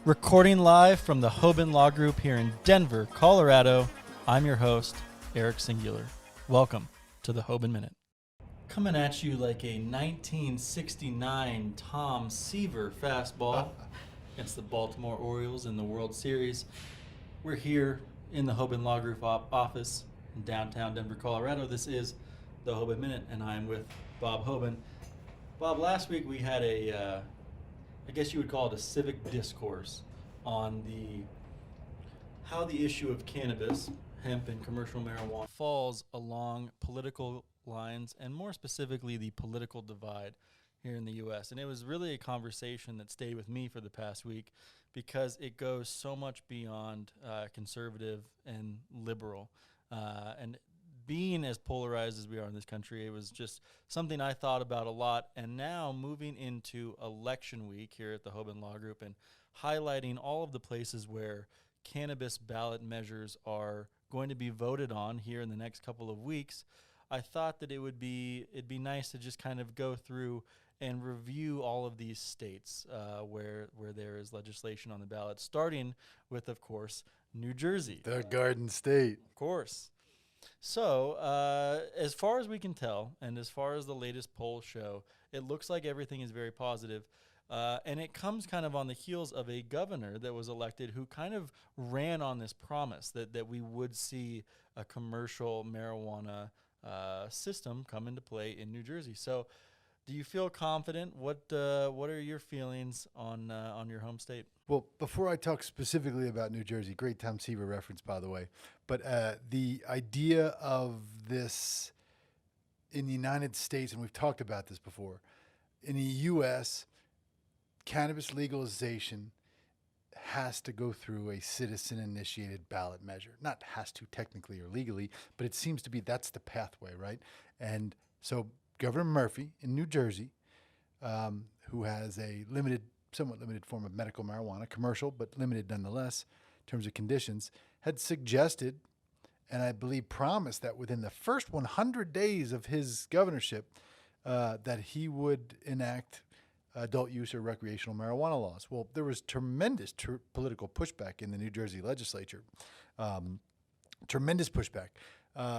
Recording live from the Hoban Law Group here in Denver, Colorado, I'm your host, Eric Singular. Welcome to the Hoban Minute. Coming at you like a 1969 Tom Seaver fastball against the Baltimore Orioles in the World Series. We're here in the Hoban Law Group office in downtown Denver, Colorado. This is the Hoban Minute, and I'm with Bob Hoban. Bob, last week we had I guess you would call it a civic discourse on how the issue of cannabis, hemp, and commercial marijuana falls along political lines, and more specifically the political divide here in the U.S. And it was really a conversation that stayed with me for the past week because it goes so much beyond conservative and liberal. And being as polarized as we are in this country, it was just something I thought about a lot. And now moving into election week here at the Hoban Law Group and highlighting all of the places where cannabis ballot measures are going to be voted on here in the next couple of weeks, I thought that it'd be nice to just kind of go through and review all of these states where there is legislation on the ballot, starting with, of course, New Jersey. The Garden State. Of course. So, as far as we can tell, and as far as the latest polls show, it looks like everything is very positive. And it comes kind of on the heels of a governor that was elected who kind of ran on this promise that we would see a commercial marijuana system come into play in New Jersey. So, do you feel confident? What are your feelings on your home state? Well, before I talk specifically about New Jersey, great Tom Seaver reference, by the way, but the idea of this in the United States, and we've talked about this before, in the U.S., cannabis legalization has to go through a citizen-initiated ballot measure. Not has to technically or legally, but it seems to be that's the pathway, right? And so Governor Murphy in New Jersey, who has a somewhat limited form of medical marijuana, commercial, but limited nonetheless in terms of conditions, had suggested, and I believe promised, that within the first 100 days of his governorship, that he would enact adult use or recreational marijuana laws. Well, there was tremendous political pushback in the New Jersey legislature, tremendous pushback.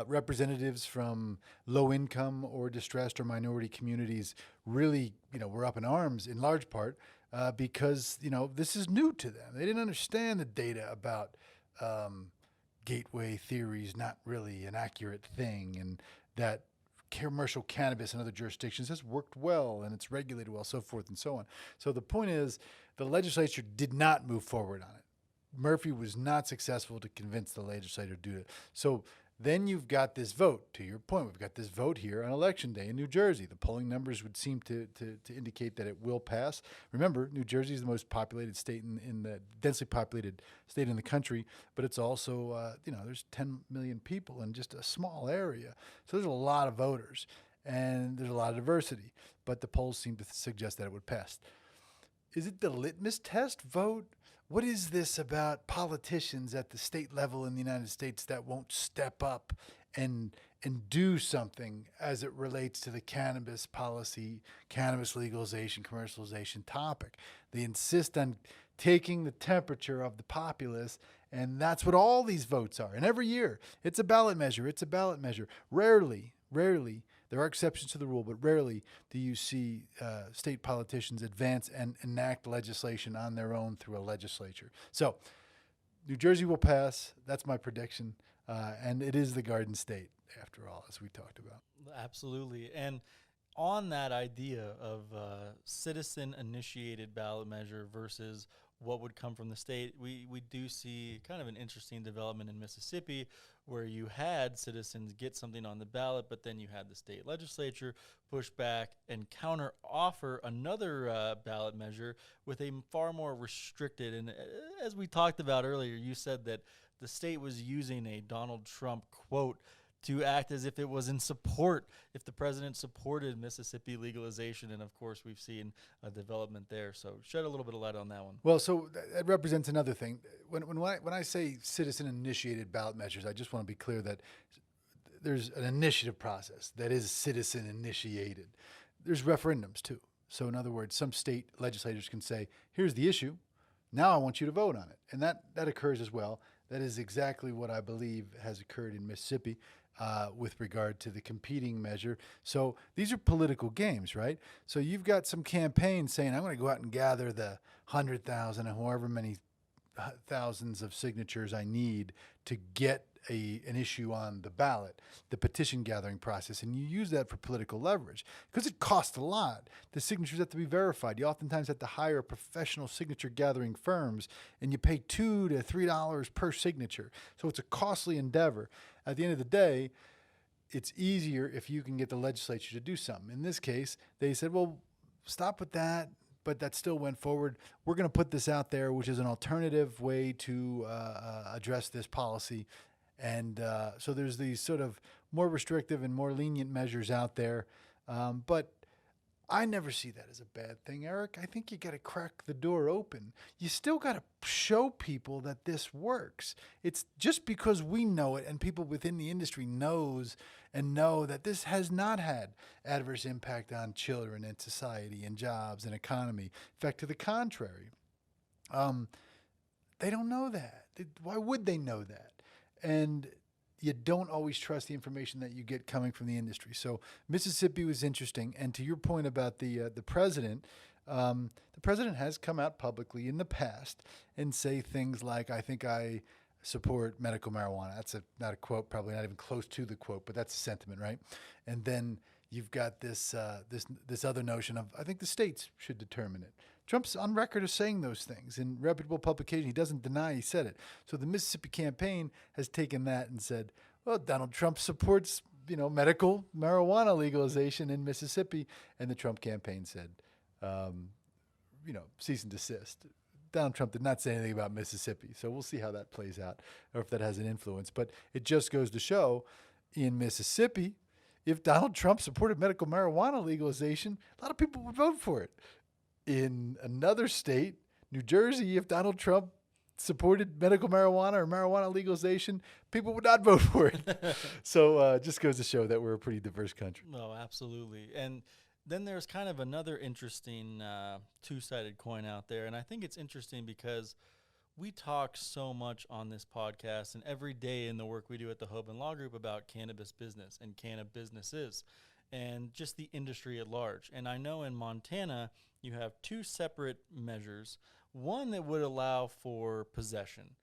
Representatives from low-income or distressed or minority communities really, were up in arms in large part because, this is new to them. They didn't understand the data about gateway theories, not really an accurate thing, and that commercial cannabis in other jurisdictions has worked well and it's regulated well, so forth and so on. So the point is, the legislature did not move forward on it. Murphy was not successful to convince the legislature to do it. So then you've got this vote. To your point, we've got this vote here on Election Day in New Jersey. The polling numbers would seem to indicate that it will pass. Remember, New Jersey is the most populated state in the densely populated state in the country, but it's also, there's 10 million people in just a small area. So there's a lot of voters and there's a lot of diversity, but the polls seem to suggest that it would pass. Is it the litmus test vote? What is this about politicians at the state level in the United States that won't step up and do something as it relates to the cannabis policy, cannabis legalization, commercialization topic? They insist on taking the temperature of the populace, and that's what all these votes are. And every year, it's a ballot measure. It's a ballot measure. Rarely, there are exceptions to the rule, but rarely do you see state politicians advance and enact legislation on their own through a legislature. So New Jersey will pass. That's my prediction. And it is the Garden State, after all, as we talked about. Absolutely. And on that idea of citizen-initiated ballot measure versus what would come from the state, we do see kind of an interesting development in Mississippi where you had citizens get something on the ballot, but then you had the state legislature push back and counter offer another ballot measure with a far more restricted. And as we talked about earlier, you said that the state was using a Donald Trump quote to act as if it was in support, if the president supported Mississippi legalization. And of course, we've seen a development there. So shed a little bit of light on that one. Well, so that represents another thing. When I say citizen-initiated ballot measures, I just want to be clear that there's an initiative process that is citizen-initiated. There's referendums too. So in other words, some state legislators can say, here's the issue. Now I want you to vote on it. And that occurs as well. That is exactly what I believe has occurred in Mississippi with regard to the competing measure. So these are political games, right? So you've got some campaigns saying, I'm going to go out and gather the 100,000 or however many thousands of signatures I need to get an issue on the ballot, the petition gathering process, and you use that for political leverage because it costs a lot. The signatures have to be verified. You oftentimes have to hire professional signature gathering firms, and you pay $2 to $3 per signature. So it's a costly endeavor. At the end of the day, it's easier if you can get the legislature to do something. In this case, they said, well, stop with that. But that still went forward. We're going to put this out there, which is an alternative way to address this policy. And so there's these sort of more restrictive and more lenient measures out there. But I never see that as a bad thing, Eric. I think you got to crack the door open. You still got to show people that this works. It's just because we know it and people within the industry know that this has not had adverse impact on children and society and jobs and economy. In fact, to the contrary, they don't know that. Why would they know that? And you don't always trust the information that you get coming from the industry. So Mississippi was interesting. And to your point about the president has come out publicly in the past and say things like, I think I support medical marijuana. That's not a quote, probably not even close to the quote, but that's a sentiment, right? And then you've got this other notion of, I think the states should determine it. Trump's on record as saying those things in reputable publication. He doesn't deny he said it. So the Mississippi campaign has taken that and said, well, Donald Trump supports, medical marijuana legalization in Mississippi. And the Trump campaign said, cease and desist. Donald Trump did not say anything about Mississippi. So we'll see how that plays out or if that has an influence. But it just goes to show in Mississippi, if Donald Trump supported medical marijuana legalization, a lot of people would vote for it. In another state, New Jersey, if Donald Trump supported medical marijuana or marijuana legalization, people would not vote for it. So just goes to show that we're a pretty diverse country. No, absolutely. And then there's kind of another interesting two-sided coin out there. And I think it's interesting because we talk so much on this podcast and every day in the work we do at the Hoban Law Group about cannabis business and cannabis businesses and just the industry at large. And I know in Montana, you have two separate measures, one that would allow for possession,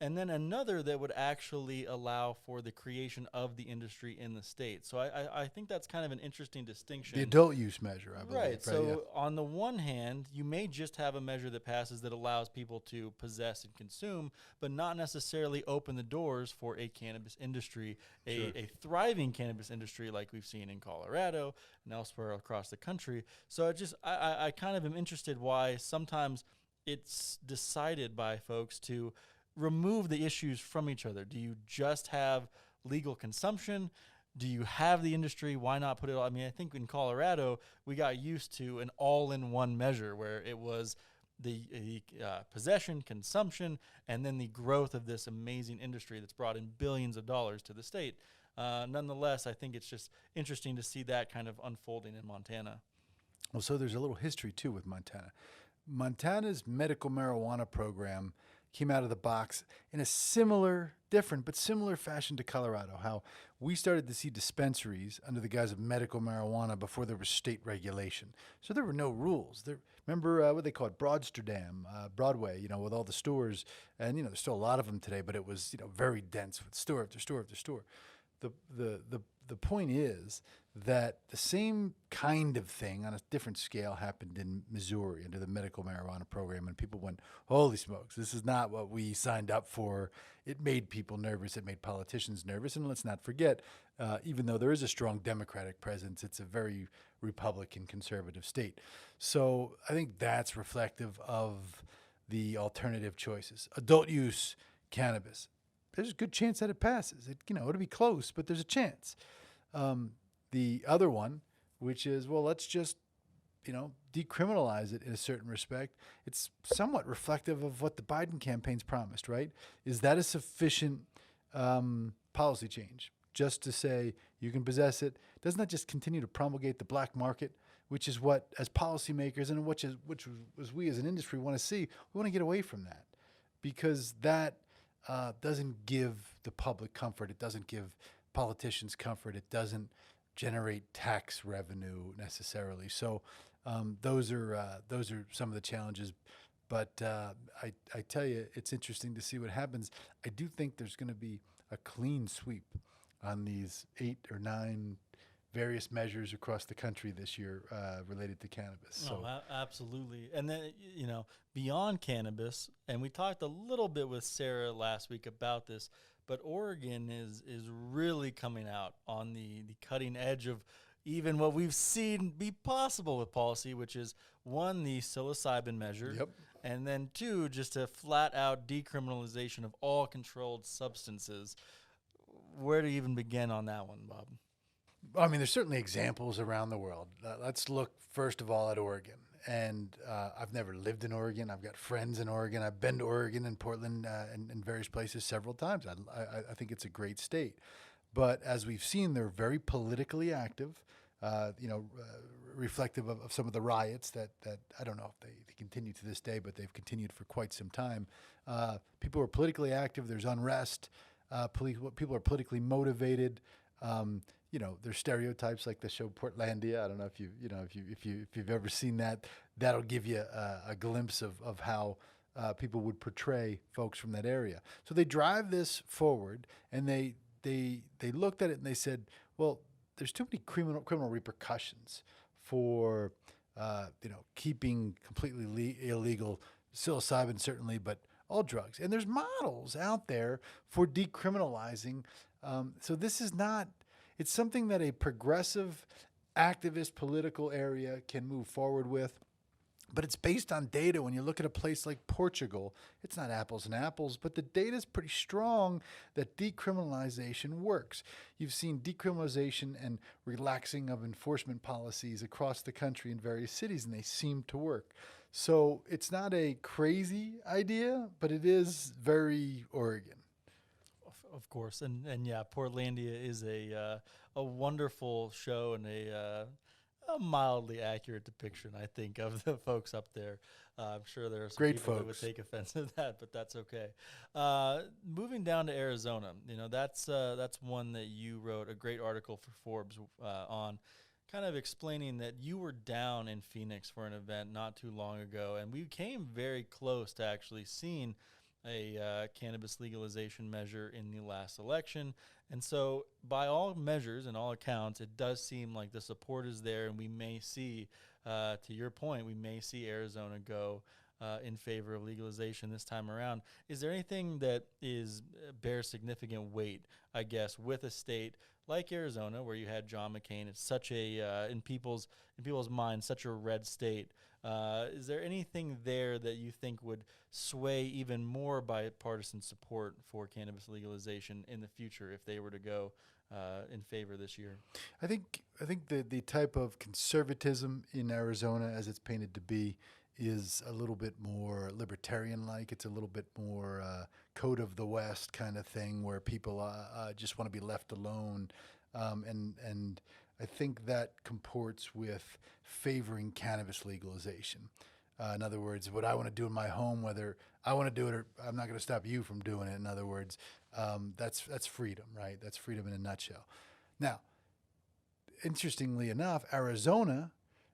and then another that would actually allow for the creation of the industry in the state. So I think that's kind of an interesting distinction. The adult use measure, I believe. Right. So on the one hand, you may just have a measure that passes that allows people to possess and consume, but not necessarily open the doors for a cannabis industry, a thriving cannabis industry like we've seen in Colorado and elsewhere across the country. So I kind of am interested why sometimes it's decided by folks to remove the issues from each other. Do you just have legal consumption? Do you have the industry? Why not put it all? I mean, I think in Colorado, we got used to an all-in-one measure where it was the possession, consumption, and then the growth of this amazing industry that's brought in billions of dollars to the state. Nonetheless, I think it's just interesting to see that kind of unfolding in Montana. Well, so there's a little history, too, with Montana. Montana's medical marijuana program came out of the box in a different but similar fashion to Colorado, how we started to see dispensaries under the guise of medical marijuana before there was state regulation. So there were no rules. Remember what they call it, Broadsterdam, Broadway, with all the stores. And, there's still a lot of them today, but it was, very dense with store after store after store. The point is that the same kind of thing on a different scale happened in Missouri under the medical marijuana program, and people went, holy smokes, this is not what we signed up for. It made people nervous. It made politicians nervous. And let's not forget, even though there is a strong Democratic presence, it's a very Republican conservative state. So I think that's reflective of the alternative choices. Adult use cannabis. There's a good chance that it passes. It'll be close, but there's a chance. The other one, which is, well, let's just, decriminalize it in a certain respect. It's somewhat reflective of what the Biden campaign's promised, right? Is that a sufficient policy change? Just to say you can possess it? Doesn't that just continue to promulgate the black market, which is what, as policymakers and which was we as an industry want to see. We want to get away from that because that doesn't give the public comfort. It doesn't give politicians comfort. It doesn't generate tax revenue necessarily. So those are some of the challenges. But I tell you, it's interesting to see what happens. I do think there's going to be a clean sweep on these 8 or 9 various measures across the country this year related to cannabis. So Absolutely. And then, beyond cannabis, and we talked a little bit with Sarah last week about this, but Oregon is really coming out on the cutting edge of even what we've seen be possible with policy, which is 1, the psilocybin measure, Yep. and then 2, just a flat out decriminalization of all controlled substances. Where to even begin on that one, Bob? I mean, there's certainly examples around the world. Let's look first of all at Oregon. And I've never lived in Oregon. I've got friends in Oregon. I've been to Oregon and Portland and various places several times. I think it's a great state. But as we've seen, they're very politically active, reflective of some of the riots that I don't know if they continue to this day, but they've continued for quite some time. People are politically active. There's unrest. People are politically motivated. There's stereotypes like the show Portlandia. I don't know if you've ever seen that. That'll give you a glimpse of how people would portray folks from that area. So they drive this forward, and they looked at it and they said, well, there's too many criminal repercussions for keeping completely illegal psilocybin, certainly, but all drugs. And there's models out there for decriminalizing. So this is not. It's something that a progressive, activist political area can move forward with, but it's based on data. When you look at a place like Portugal, it's not apples and apples, but the data is pretty strong that decriminalization works. You've seen decriminalization and relaxing of enforcement policies across the country in various cities, and they seem to work. So it's not a crazy idea, but it is very Oregon. Of course, and yeah, Portlandia is a wonderful show and a mildly accurate depiction, I think, of the folks up there. I'm sure there are some Great people folks that would take offense to that, but that's okay. Moving down to Arizona, that's one that you wrote a great article for Forbes on, kind of explaining that you were down in Phoenix for an event not too long ago, and we came very close to actually seeing a cannabis legalization measure in the last election. And so by all measures and all accounts, it does seem like the support is there, and we may see, to your point, we may see Arizona go in favor of legalization this time around. Is there anything that bears significant weight, I guess, with a state like Arizona, where you had John McCain? It's such a in people's minds, such a red state. Is there anything there that you think would sway even more bipartisan support for cannabis legalization in the future if they were to go in favor this year? I think the type of conservatism in Arizona, as it's painted to be, is a little bit more libertarian-like. It's a little bit more code of the West kind of thing, where people just want to be left alone, and I think that comports with favoring cannabis legalization. In other words, what I want to do in my home, whether I want to do it or I'm not going to stop you from doing it. In other words, that's freedom, right? That's freedom in a nutshell. Now, interestingly enough, Arizona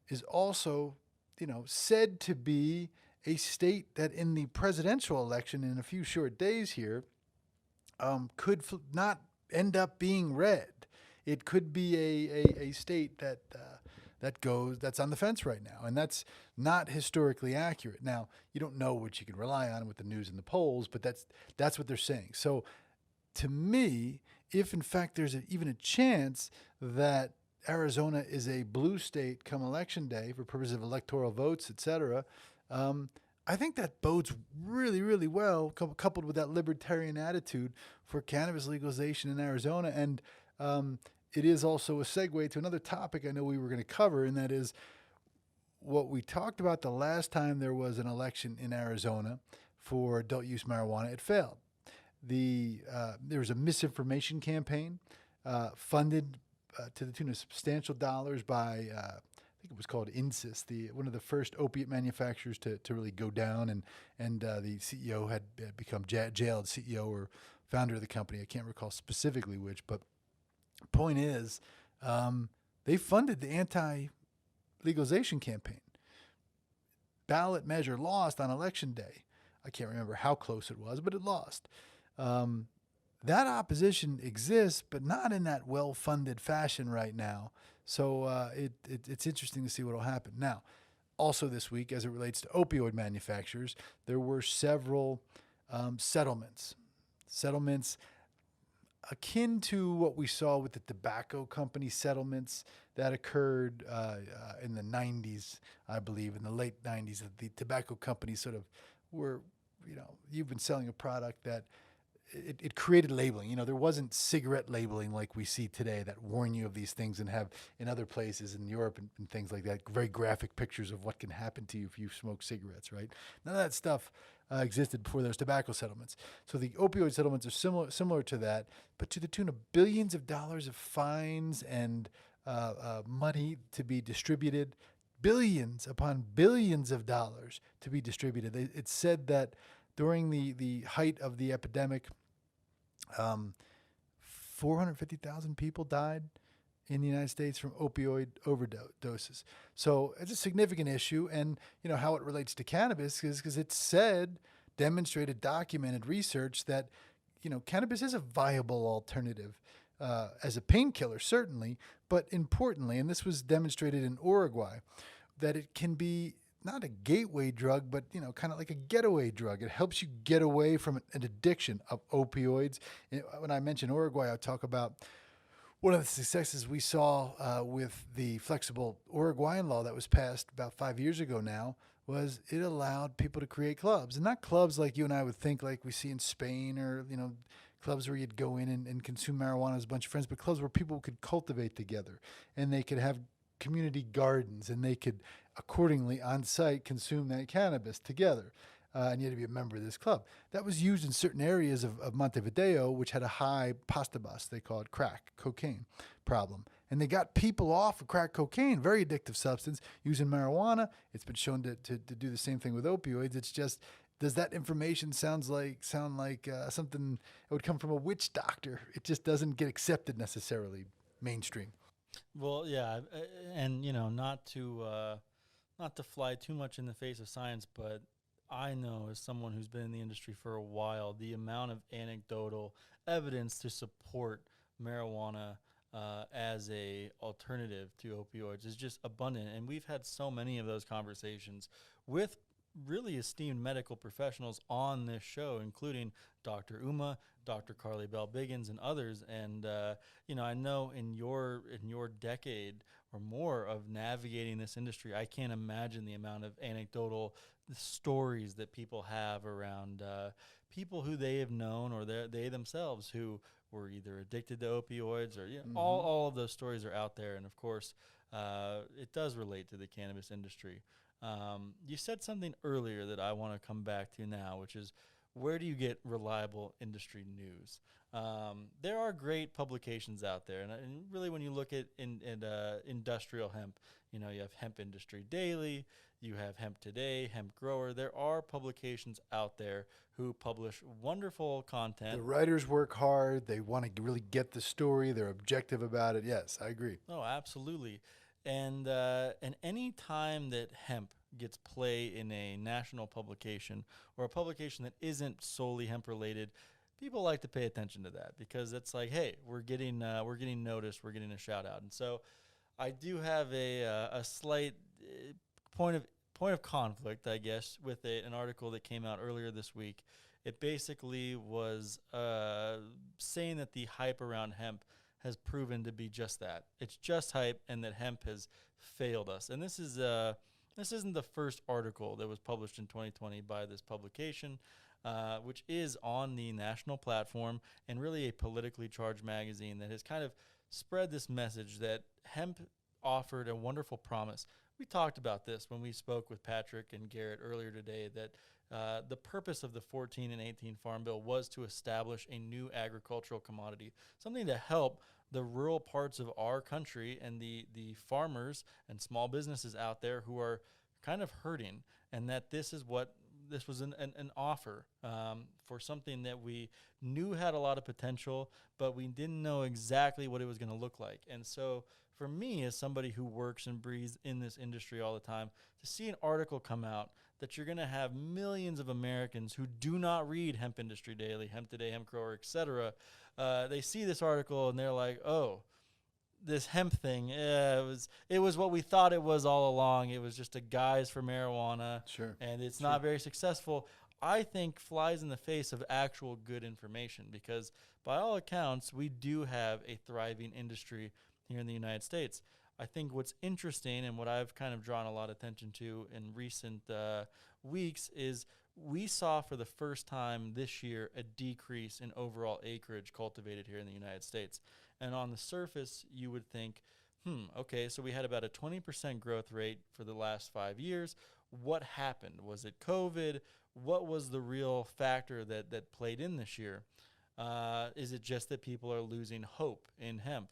is also, said to be a state that in the presidential election in a few short days here could not end up being red. It could be a state that's on the fence right now, and that's not historically accurate. Now, you don't know what you can rely on with the news and the polls, but that's what they're saying. So, to me, if in fact there's even a chance that Arizona is a blue state come election day for purposes of electoral votes, et cetera, I think that bodes really, really well, coupled with that libertarian attitude for cannabis legalization in Arizona. And it is also a segue to another topic I know we were going to cover, and that is what we talked about the last time there was an election in Arizona for adult use marijuana. It failed. There was a misinformation campaign funded to the tune of substantial dollars by I think it was called Insys, one of the first opiate manufacturers to really go down, and the CEO had become jailed, CEO or founder of the company. I can't recall specifically which, but point is, they funded the anti-legalization campaign. Ballot measure lost on election day. I can't remember how close it was, but it lost. That opposition exists, but not in that well-funded fashion right now. So it's interesting to see what will happen. Now, also this week, as it relates to opioid manufacturers, there were several settlements akin to what we saw with the tobacco company settlements that occurred in the 90s, I believe, in the late 90s. The tobacco companies sort of were, you've been selling a product that it created labeling. There wasn't cigarette labeling like we see today that warn you of these things and have in other places in Europe and things like that, very graphic pictures of what can happen to you if you smoke cigarettes, right? None of that stuff existed before those tobacco settlements. So the opioid settlements are similar to that, but to the tune of billions of dollars of fines and money to be distributed, billions upon billions of dollars to be distributed. It's said that during the height of the epidemic, 450,000 people died in the United States from opioid overdoses. So it's a significant issue, and how it relates to cannabis is because it's said, demonstrated, documented research that cannabis is a viable alternative as a painkiller, certainly, but importantly, and this was demonstrated in Uruguay, that it can be not a gateway drug, but kind of like a getaway drug. It helps you get away from an addiction of opioids. When I mention Uruguay, I talk about one of the successes we saw with the flexible Uruguayan law that was passed about 5 years ago now was it allowed people to create clubs, and not clubs like you and I would think like we see in Spain, or clubs where you'd go in and consume marijuana as a bunch of friends, but clubs where people could cultivate together, and they could have community gardens, and they could accordingly on site consume that cannabis together. And you had to be a member of this club. That was used in certain areas of Montevideo, which had a high pastabas, they call it crack, cocaine problem. And they got people off of crack cocaine, very addictive substance, using marijuana. It's been shown to do the same thing with opioids. It's just, does that information sound like something that would come from a witch doctor? It just doesn't get accepted necessarily mainstream. Well, yeah, and not to fly too much in the face of science, but I know, as someone who's been in the industry for a while, the amount of anecdotal evidence to support marijuana as a alternative to opioids is just abundant, and we've had so many of those conversations with really esteemed medical professionals on this show, including Dr. Uma, Dr. Carly Bell Biggins, and others. And I know in your decade or more of navigating this industry, I can't imagine the amount of anecdotal stories that people have around people who they have known, or they themselves who were either addicted to opioids, or all of those stories are out there. And of course, it does relate to the cannabis industry. You said something earlier that I want to come back to now, which is, where do you get reliable industry news? There are great publications out there, and really, when you look at industrial hemp, you have Hemp Industry Daily, you have Hemp Today, Hemp Grower. There are publications out there who publish wonderful content. The writers work hard. They want to really get the story. They're objective about it. Yes, I agree. Oh, absolutely. And any time that hemp gets play in a national publication, or a publication that isn't solely hemp related, people like to pay attention to that, because it's like, hey, we're getting noticed, we're getting a shout out. And so I do have a slight point of conflict, I guess, with an article that came out earlier this week. It basically was saying that the hype around hemp has proven to be just that. It's just hype, and that hemp has failed us. And this isn't the first article that was published in 2020 by this publication, which is on the national platform, and really a politically charged magazine that has kind of spread this message that hemp offered a wonderful promise. We talked about this when we spoke with Patrick and Garrett earlier today, that The purpose of the 14 and 18 Farm Bill was to establish a new agricultural commodity, something to help the rural parts of our country and the farmers and small businesses out there who are kind of hurting, and that this was an offer for something that we knew had a lot of potential, but we didn't know exactly what it was going to look like. And so for me, as somebody who works and breathes in this industry all the time, to see an article come out that you're going to have millions of Americans who do not read Hemp Industry Daily, Hemp Today, Hemp Grower, etc., they see this article and they're like, oh, this hemp thing, it was what we thought it was all along. It was just a guise for marijuana, Sure. and it's not very successful. I think flies in the face of actual good information, because by all accounts, we do have a thriving industry here in the United States. I think what's interesting and what I've kind of drawn a lot of attention to in recent weeks is we saw for the first time this year a decrease in overall acreage cultivated here in the United States. And on the surface, you would think, okay, so we had about a 20% growth rate for the last 5 years. What happened? Was it COVID? What was the real factor that played in this year? Is it just that people are losing hope in hemp?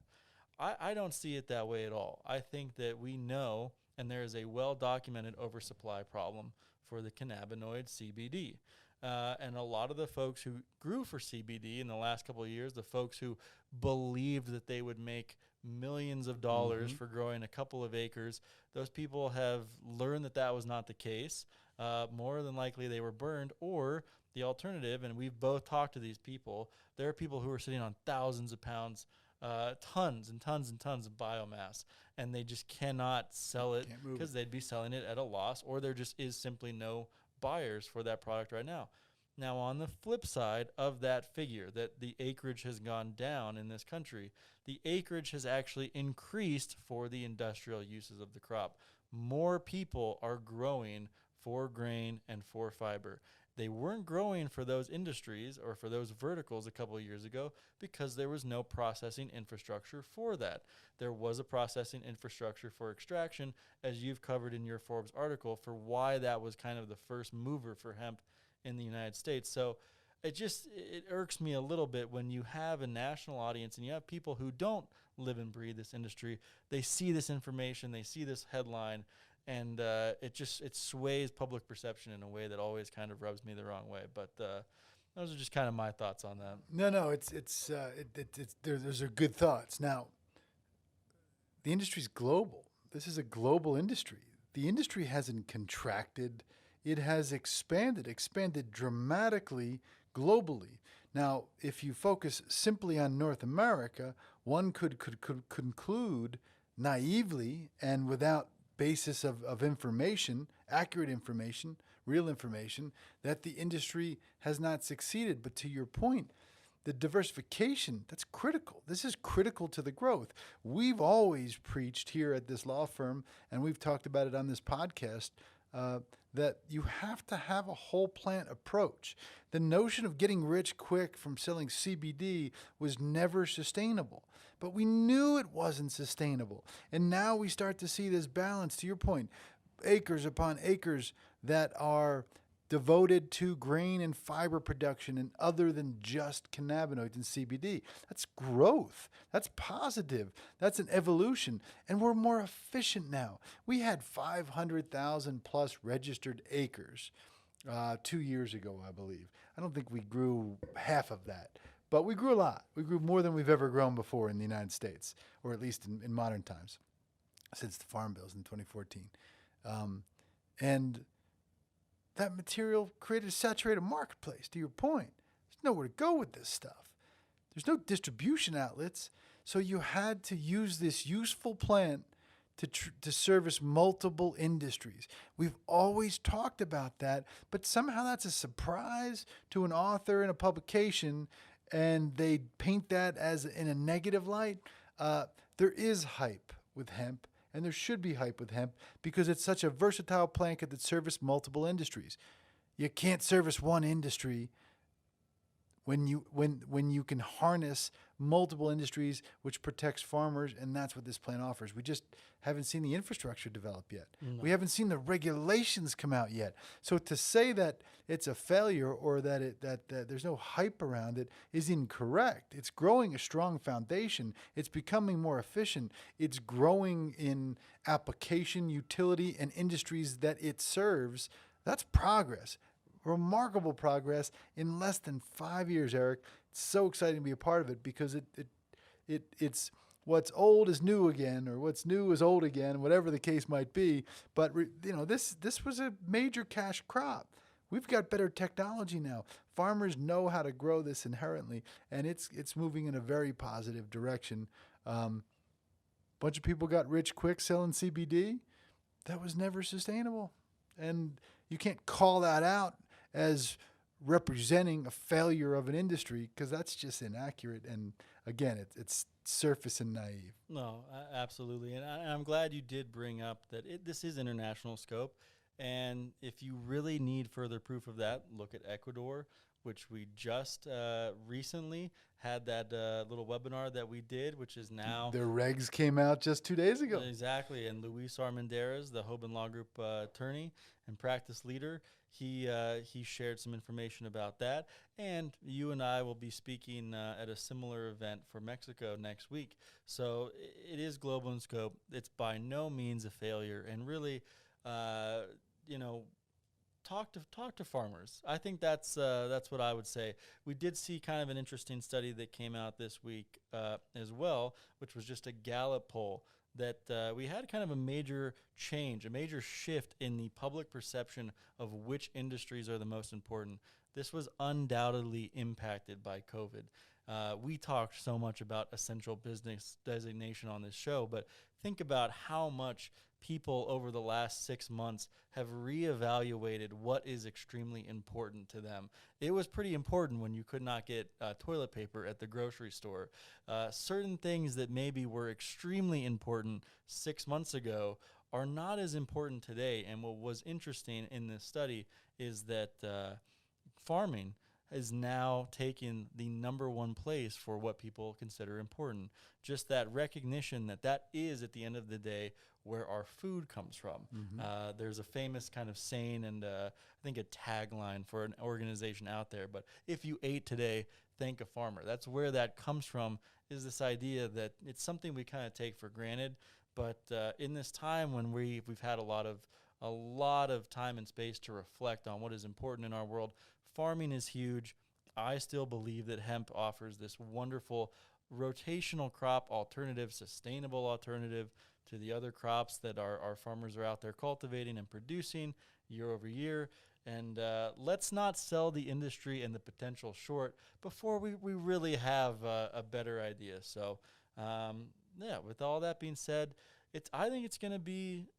I don't see it that way at all. I think that we know, and there is a well-documented oversupply problem for the cannabinoid CBD. And a lot of the folks who grew for CBD in the last couple of years, the folks who believed that they would make millions of dollars for growing a couple of acres, those people have learned that that was not the case. More than likely they were burned, or the alternative, and we've both talked to these people, there are people who are sitting on thousands of pounds, tons and tons and tons of biomass, and they just cannot sell it because they'd be selling it at a loss, or there just is simply no buyers for that product right now. Now, on the flip side of that figure, that the acreage has gone down in this country, the acreage has actually increased for the industrial uses of the crop. More people are growing for grain and for fiber. They weren't growing for those industries or for those verticals a couple of years ago because there was no processing infrastructure for that. There was a processing infrastructure for extraction, as you've covered in your Forbes article, for why that was kind of the first mover for hemp in the United States. So it irks me a little bit when you have a national audience and you have people who don't live and breathe this industry. They see this information, they see this headline, and it sways public perception in a way that always kind of rubs me the wrong way. But those are just kind of my thoughts on that. No, those are good thoughts. Now, the industry's global. This is a global industry. The industry hasn't contracted. It has expanded dramatically globally. Now, if you focus simply on North America, one could conclude naively and without basis of information, accurate information, real information, that the industry has not succeeded. But to your point, the diversification, that's critical. This is critical to the growth. We've always preached here at this law firm, and we've talked about it on this podcast, that you have to have a whole plant approach. The notion of getting rich quick from selling CBD was never sustainable. But we knew it wasn't sustainable. And now we start to see this balance, to your point, acres upon acres that are devoted to grain and fiber production and other than just cannabinoids and CBD. That's growth. That's positive. That's an evolution. And we're more efficient now. We had 500,000 plus registered acres 2 years ago, I believe. I don't think we grew half of that. But we grew a lot. We grew more than we've ever grown before in the United States, or at least in modern times, since the Farm Bills in 2014. And that material created a saturated marketplace, to your point. There's nowhere to go with this stuff. There's no distribution outlets, so you had to use this useful plant to service multiple industries. We've always talked about that, but somehow that's a surprise to an author in a publication, and they paint that as in a negative light. There is hype with hemp, and there should be hype with hemp because it's such a versatile plant that service multiple industries. You can't service one industry when you can harness multiple industries, which protects farmers, and that's what this plan offers. We just haven't seen the infrastructure develop yet. No. We haven't seen the regulations come out yet. So to say that it's a failure or that there's no hype around it is incorrect. It's growing a strong foundation. It's becoming more efficient. It's growing in application, utility, and industries that it serves. That's progress. Remarkable progress in less than 5 years, Eric. It's so exciting to be a part of it because it's what's old is new again, or what's new is old again, whatever the case might be. But this was a major cash crop. We've got better technology now. Farmers know how to grow this inherently, and it's moving in a very positive direction. Bunch of people got rich quick selling CBD. That was never sustainable, and you can't call that out as representing a failure of an industry, because that's just inaccurate. And again, it's surface and naive. No, absolutely. And I'm glad you did bring up that this is international scope. And if you really need further proof of that, look at Ecuador, which we just recently had that little webinar that we did, which is now... Their regs came out just 2 days ago. Exactly. And Luis Armendariz, the Hoban Law Group attorney and practice leader, he shared some information about that. And you and I will be speaking at a similar event for Mexico next week. So it is global in scope. It's by no means a failure. And really, talk to farmers. I think that's what I would say. We did see kind of an interesting study that came out this week as well, which was just a Gallup poll that we had kind of a major change, a major shift in the public perception of which industries are the most important. This was undoubtedly impacted by COVID. We talked so much about essential business designation on this show, but think about how much people over the last 6 months have reevaluated what is extremely important to them. It was pretty important when you could not get toilet paper at the grocery store. Certain things that maybe were extremely important 6 months ago are not as important today. And what was interesting in this study is that farming is now taking the number one place for what people consider important. Just that recognition that is, at the end of the day, where our food comes from. Mm-hmm. There's a famous kind of saying and I think a tagline for an organization out there, but if you ate today, thank a farmer. That's where that comes from, is this idea that it's something we kind of take for granted. But in this time when we've had a lot of time and space to reflect on what is important in our world, farming is huge. I still believe that hemp offers this wonderful rotational crop alternative, sustainable alternative to the other crops that our farmers are out there cultivating and producing year over year. And let's not sell the industry and the potential short before we really have a better idea. So, with all that being said, I think it's going to be,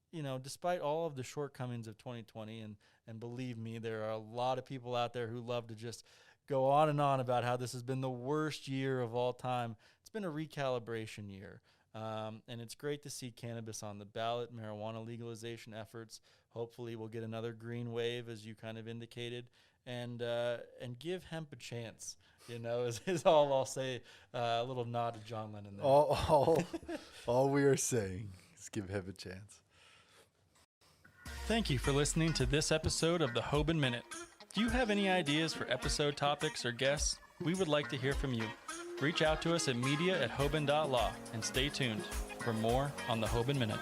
despite all of the shortcomings of 2020, and believe me, there are a lot of people out there who love to just go on and on about how this has been the worst year of all time. It's been a recalibration year. And it's great to see cannabis on the ballot, marijuana legalization efforts. Hopefully we'll get another green wave, as you kind of indicated, and give hemp a chance, is all I'll say. A little nod to John Lennon there. All we are saying is give hemp a chance. Thank you for listening to this episode of the Hoban Minute. Do you have any ideas for episode topics or guests? We would like to hear from you. Reach out to us at media@hoban.law and stay tuned for more on the Hoban Minute.